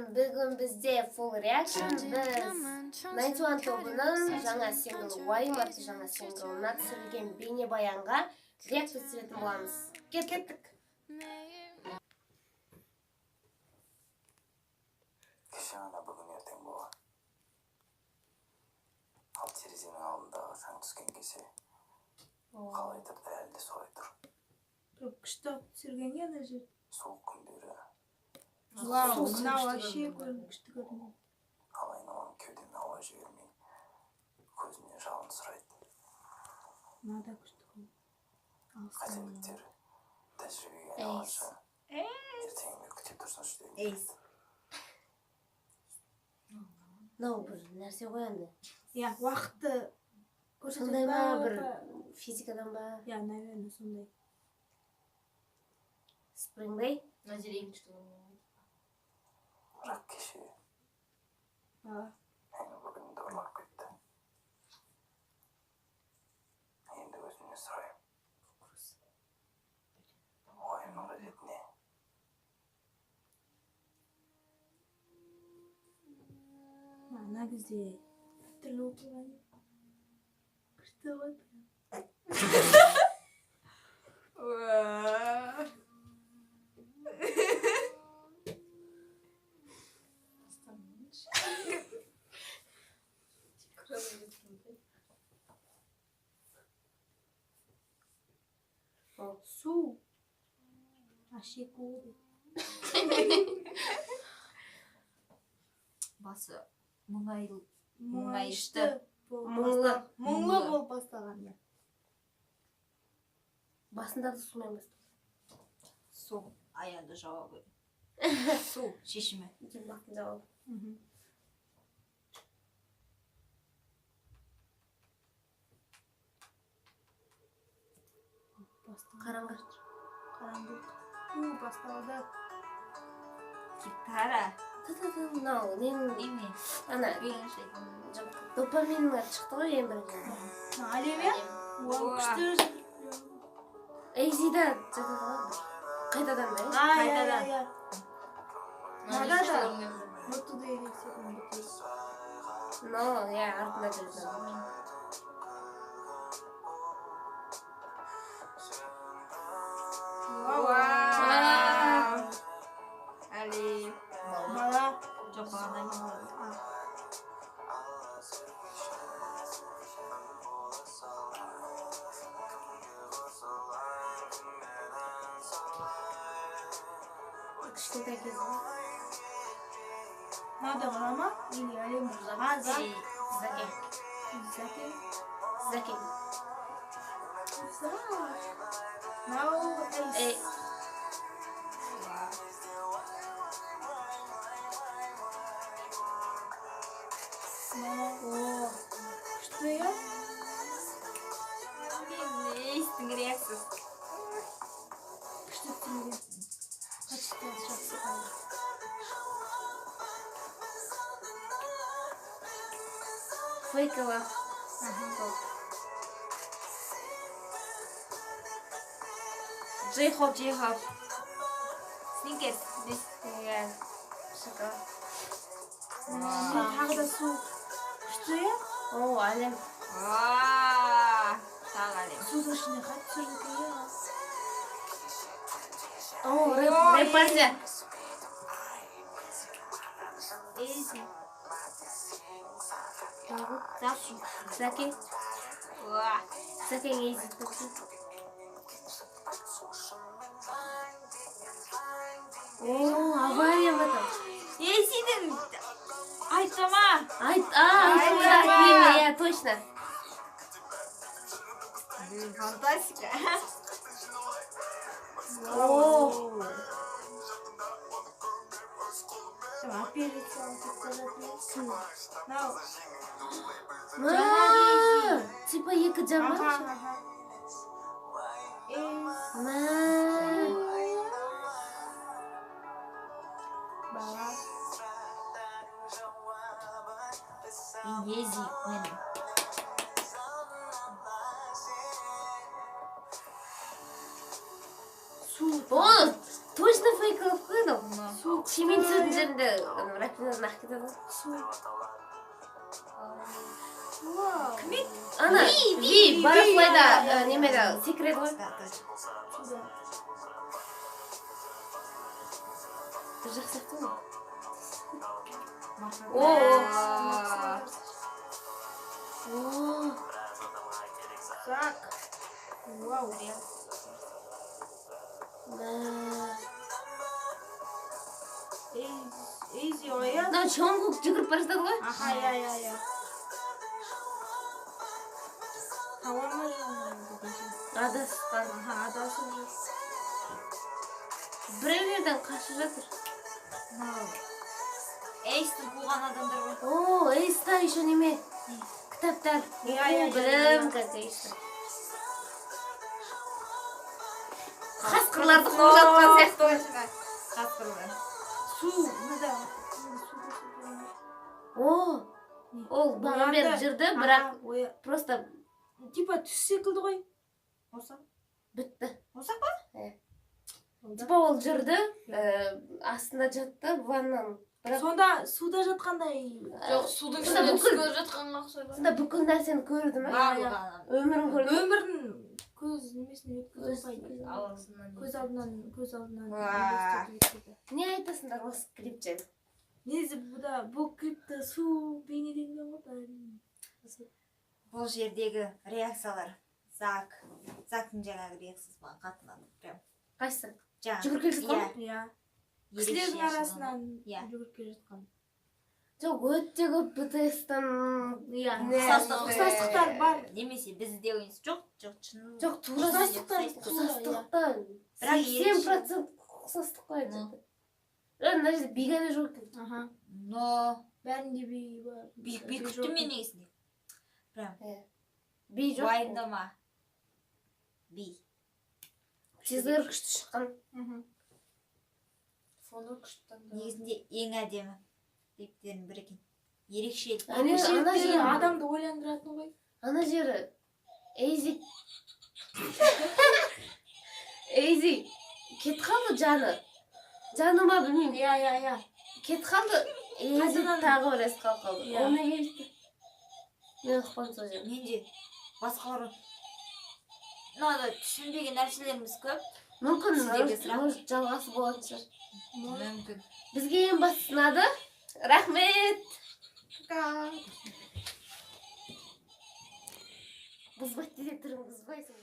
бүгін бізде Full Reaction. Біз 91 тобының жаңа сингл, Уайым атты жаңа синглына түсірілген бейнебаянға реакция түсіретін боламыз. Кеттік. Кеше ғана бүгін ертең болған. Ал терезенің алдындағы шаң түскен кесе қалай тұрды, әлі де солай тұр. Күшті түсірген еді жер. Суық күндері Вау, мынау вообще күшті көрінеді. ал айналам кеудемді ауа жібермей көзімнен жалын сұрайды. Мынау да күшті көрінеді. Қателіктер тәжірибеге айналғанша ертеңімді күтіп тұрсыншы деген. Мынау бір нәрсе ғой енді. Иә, уақытты Сондай ма, бір физикадан ба? Иә, наверное, сондай. Спрингдей? Назирейін күшті көрінеді. Бірақ кеше мені бүгін дөрлап кетті. Енді өзімнен сұрайым. Уайымның реті не? Ана кезде тіл оқыған. Күшті ғой. Су. Вообще коды. Басы мұңайлы. Мұңайышты. Мұңлы. Мұңлы болып бастаған. Басында да сумен бастады. Су аяды жауабы. Су шешімі. Бақтың жауабы. Қараңғы. Қараңғылық. Басталды. Гитара. Мынау, Неме? ана, допаминға шықты ғой ең бірінші. Алеве? Күшті. Эйзида жатады ғой. Қайтадан да, Қайтадан. Надада. Мотуды елексек. Но, я артында жүрген. Әлі. Бала. Жоқ, бағадай ма? Кішкентай кезі. Надо бала ма? Или әлем? Заке. Заке. Заке. Мау эйс. О, что я? Естің реакциясы. Что ты? Качество сейчас. Фейково. Джей-хоп. Сникерс. Иә. Шоколад. Тағы да су. Что я? О, әлем. Тағы әлем. Судың ішінде қатты түсірді я. О, рэп-партия. Эйзи. Заке. Заке ездит. О, авария в этом. Эйзидің айтама. Айтама. Я точно. Фантастика. О. Типа екі жаман. Ези менің. О, точно фейковый выдал. Су чимин түсетін жерінде ракетадан ақ кетеді. Вау. Ана, Ви, барықлайда немеде секрет ғой. Суда. Бір жақсы ақтың ғой. О, Так. Вау. Эйзи оя. мына Чонгук жүгіріп бара жатады ғой. Аха, я. Тауама жаңағы. Адасқан. Аха, адасып жүр. Біреулерден қашып жатыр. Эйстің қуған адамдар ғой. О, Эйста еще неме? Кітаптар. Я. Білім, как Эйста. Қасқырларды қуып жатқан сияқты. Қасқырлар. Су. Мында. О, ол баға беріп жүрді, бірақ Оя. просто Типа түс секілді ғой. Осақ? бітті. Осақ па? Типа ол жүрді, астында жатты, ваннан. Бірақ Сонда суда жатқандай. Жоқ, судың Сонда үстінде бүкіл- түсіп жатқанға ұқсайды. сонда бүкіл нәрсені көрді ме? Өмірін көрді. Өмірін көз немесіне өткізіп Ауасынан. көз алдынан Уа. елестетіп. Не айтасыңдар осы клип жайлы? Негізі бұл клипті су бейнеленген ғой бәрін. Бұл жердегі реакциялар. Зактың жаңағы реакциясы маған қатты ұнады. Прям. Қайсысы? Жаңағы. Жүгіріп келе жатқан? Иә. Ерекше Кісілердің ашылған. арасынан Иә. жүгіріп келе жатқан. Жоқ, өте көп БТС-тан Иә. Не? Ұқсастықтар бар. Немесе бізде ойынсы жоқ, шын. жоқ, тура Ұқсастықтан. ұқсастықтан. Бірақ 80% ұқсастық қой айтады. Мына жерде би ғана жоқ екен. Аха. Но Бәрінде би бар. би күттім мен негізінде. Прям. Би жоқ. Уайымдама. Би. Сезлер күшті шыққан. Фоны күшті. Негізінде ең әдемі клиптердің бірі екен. Ерекшелік. Ана жері адамды ойландыратын ғой. Ана жері Эйзи кетіп қалды жаны. Жаны ма білмеймін. Иә. Кетіп қалды. Эйзи Қайтадан- тағы бір еске қалып қалды. Иә. Ол неге кетті? Мен ұқпадым сол жерде. Менде басқалар мынада түсінбеген нәрселеріміз көп. Мүмкін Сіздерге сұрақ? может жалғасы болатын шығар. Мүмкін. Бізге ең бастысы ұнады. Рахмет. Бұзбайды директорың бұзбайсың.